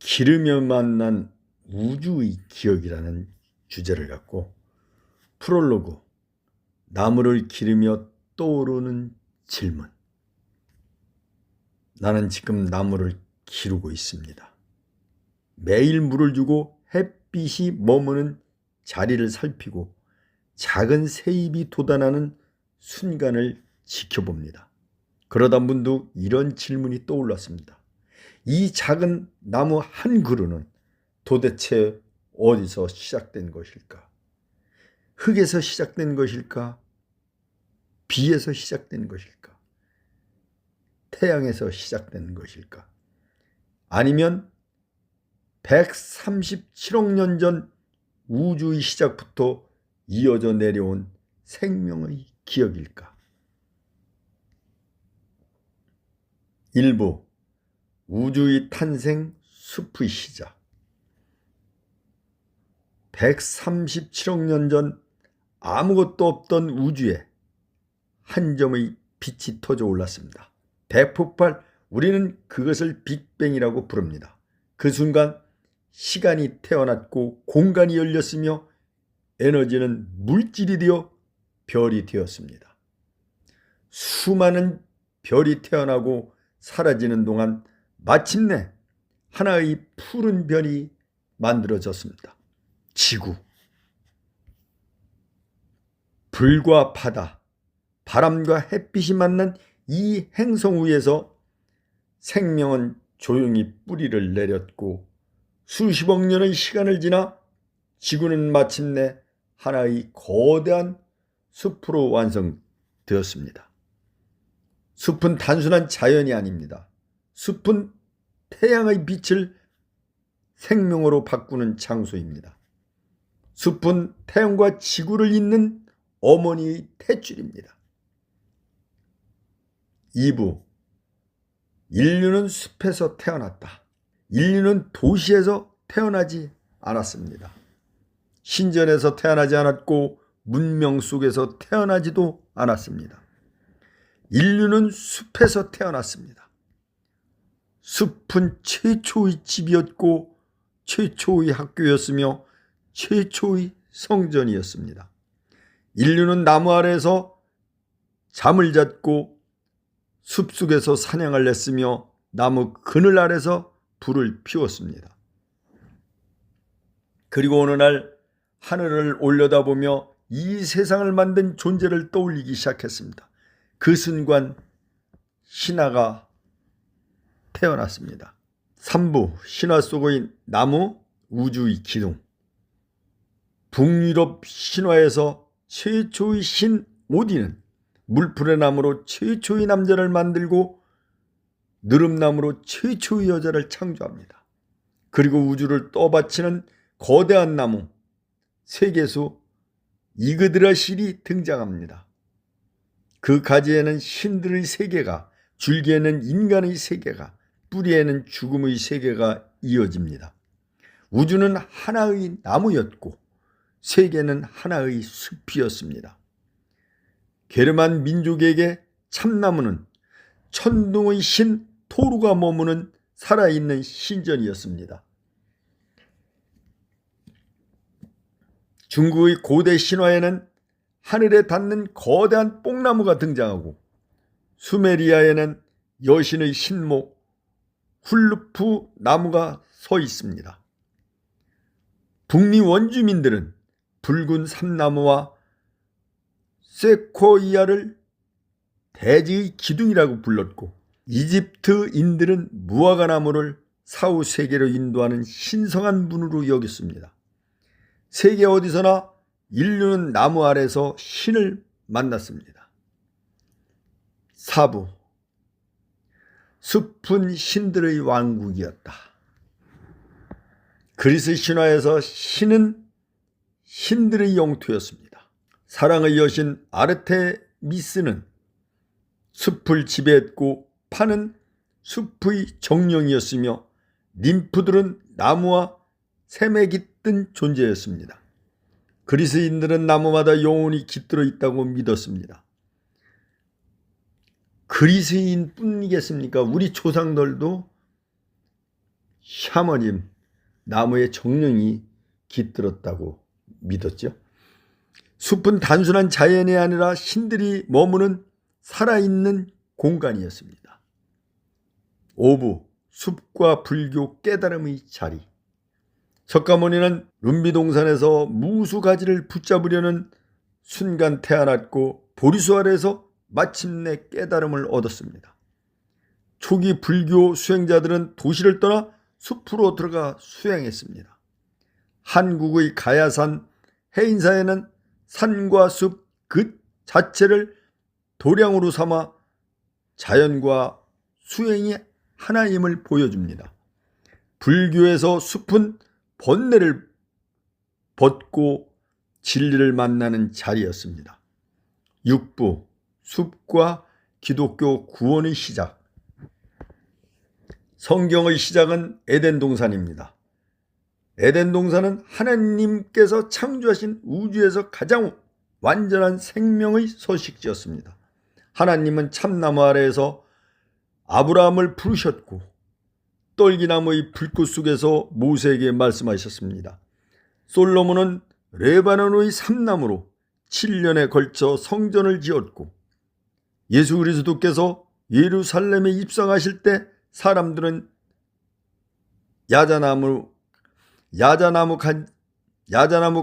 기르며 만난 우주의 기억이라는 주제를 갖고 프롤로그, 나무를 기르며 떠오르는 질문. 나는 지금 나무를 기르고 있습니다. 매일 물을 주고 햇빛이 머무는 자리를 살피고 작은 새잎이 돋아나는 순간을 지켜봅니다. 그러다 문득 이런 질문이 떠올랐습니다. 이 작은 나무 한 그루는 도대체 어디서 시작된 것일까? 흙에서 시작된 것일까? 비에서 시작된 것일까? 태양에서 시작된 것일까? 아니면 137억 년 전 우주의 시작부터 이어져 내려온 생명의 기억일까? 일부 우주의 탄생, 숲의 시작. 137억 년 전 아무것도 없던 우주에 한 점의 빛이 터져 올랐습니다. 대폭발, 우리는 그것을 빅뱅이라고 부릅니다. 그 순간 시간이 태어났고 공간이 열렸으며 에너지는 물질이 되어 별이 되었습니다. 수많은 별이 태어나고 사라지는 동안 마침내 하나의 푸른 별이 만들어졌습니다. 지구. 불과 바다, 바람과 햇빛이 만난 이 행성 위에서 생명은 조용히 뿌리를 내렸고 수십억 년의 시간을 지나 지구는 마침내 하나의 거대한 숲으로 완성되었습니다. 숲은 단순한 자연이 아닙니다. 숲은 태양의 빛을 생명으로 바꾸는 장소입니다. 숲은 태양과 지구를 잇는 어머니의 탯줄입니다. 2부, 인류는 숲에서 태어났다. 인류는 도시에서 태어나지 않았습니다. 신전에서 태어나지 않았고 문명 속에서 태어나지도 않았습니다. 인류는 숲에서 태어났습니다. 숲은 최초의 집이었고 최초의 학교였으며 최초의 성전이었습니다. 인류는 나무 아래에서 잠을 잤고 숲속에서 사냥을 했으며 나무 그늘 아래서 불을 피웠습니다. 그리고 어느 날 하늘을 올려다보며 이 세상을 만든 존재를 떠올리기 시작했습니다. 그 순간 신화가 태어났습니다. 3부, 신화 속의 나무, 우주의 기둥. 북유럽 신화에서 최초의 신 오딘은 물풀의 나무로 최초의 남자를 만들고 느릅나무로 최초의 여자를 창조합니다. 그리고 우주를 떠받치는 거대한 나무, 세계수 이그드라실이 등장합니다. 그 가지에는 신들의 세계가, 줄기에는 인간의 세계가, 뿌리에는 죽음의 세계가 이어집니다. 우주는 하나의 나무였고 세계는 하나의 숲이었습니다. 게르만 민족에게 참나무는 천둥의 신 토르가 머무는 살아있는 신전이었습니다. 중국의 고대 신화에는 하늘에 닿는 거대한 뽕나무가 등장하고 수메리아에는 여신의 신목 훌루프 나무가 서 있습니다. 북미 원주민들은 붉은 삼나무와 세코이아를 대지의 기둥이라고 불렀고 이집트인들은 무화과나무를 사후 세계로 인도하는 신성한 문으로 여겼습니다. 세계 어디서나 인류는 나무 아래서 신을 만났습니다. 4부, 숲은 신들의 왕국이었다. 그리스 신화에서 신은 신들의 영토였습니다. 사랑의 여신 아르테미스는 숲을 지배했고 판은 숲의 정령이었으며 ним프들은 나무와 샘에 깃든 존재였습니다. 그리스인들은 나무마다 영혼이 깃들어 있다고 믿었습니다. 그리스인뿐이겠습니까? 우리 조상들도 샤머님, 나무에 정령이 깃들었다고 믿었죠. 숲은 단순한 자연이 아니라 신들이 머무는 살아있는 공간이었습니다. 5부, 숲과 불교 깨달음의 자리. 석가모니는 룸비동산에서 무수가지를 붙잡으려는 순간 태어났고 보리수 아래에서 마침내 깨달음을 얻었습니다. 초기 불교 수행자들은 도시를 떠나 숲으로 들어가 수행했습니다. 한국의 가야산, 해인사에는 산과 숲 그 자체를 도량으로 삼아 자연과 수행이 하나임을 보여줍니다. 불교에서 숲은 번뇌를 벗고 진리를 만나는 자리였습니다. 6부, 숲과 기독교 구원의 시작. 성경의 시작은 에덴 동산입니다. 에덴 동산은 하나님께서 창조하신 우주에서 가장 완전한 생명의 서식지였습니다. 하나님은 참나무 아래에서 아브라함을 부르셨고 떨기나무의 불꽃 속에서 모세에게 말씀하셨습니다. 솔로몬은 레바논의 삼나무로 7년에 걸쳐 성전을 지었고 예수 그리스도께서 예루살렘에 입성하실 때 사람들은 야자나무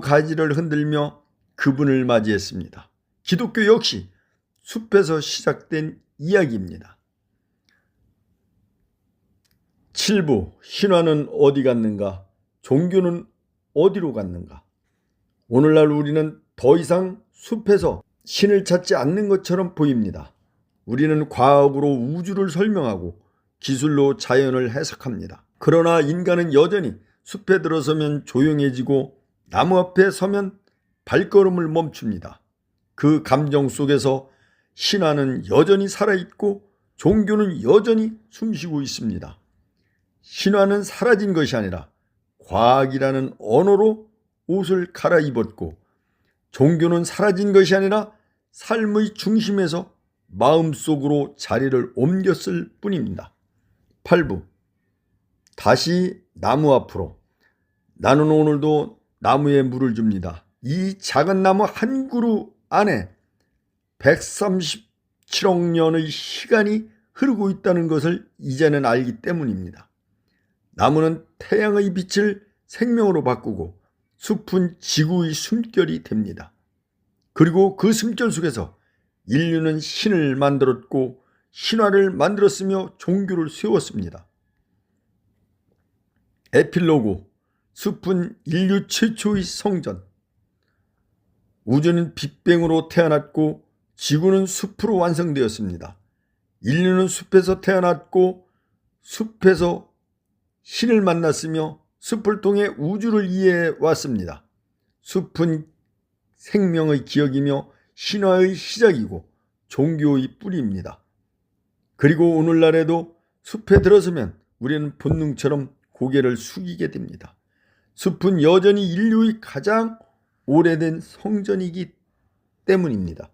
가지를 흔들며 그분을 맞이했습니다. 기독교 역시 숲에서 시작된 이야기입니다. 7부, 신화는 어디 갔는가? 종교는 어디로 갔는가? 오늘날 우리는 더 이상 숲에서 신을 찾지 않는 것처럼 보입니다. 우리는 과학으로 우주를 설명하고 기술로 자연을 해석합니다. 그러나 인간은 여전히 숲에 들어서면 조용해지고 나무 앞에 서면 발걸음을 멈춥니다. 그 감정 속에서 신화는 여전히 살아있고 종교는 여전히 숨쉬고 있습니다. 신화는 사라진 것이 아니라 과학이라는 언어로 옷을 갈아입었고 종교는 사라진 것이 아니라 삶의 중심에서 마음속으로 자리를 옮겼을 뿐입니다. 8부, 다시 나무 앞으로. 나는 오늘도 나무에 물을 줍니다. 이 작은 나무 한 그루 안에 137억 년의 시간이 흐르고 있다는 것을 이제는 알기 때문입니다. 나무는 태양의 빛을 생명으로 바꾸고 숲은 지구의 숨결이 됩니다. 그리고 그 숨결 속에서 인류는 신을 만들었고 신화를 만들었으며 종교를 세웠습니다. 에필로그, 숲은 인류 최초의 성전. 우주는 빅뱅으로 태어났고 지구는 숲으로 완성되었습니다. 인류는 숲에서 태어났고 숲에서 신을 만났으며 숲을 통해 우주를 이해해 왔습니다. 숲은 생명의 기억이며 신화의 시작이고 종교의 뿌리입니다. 그리고 오늘날에도 숲에 들어서면 우리는 본능처럼 고개를 숙이게 됩니다. 숲은 여전히 인류의 가장 오래된 성전이기 때문입니다.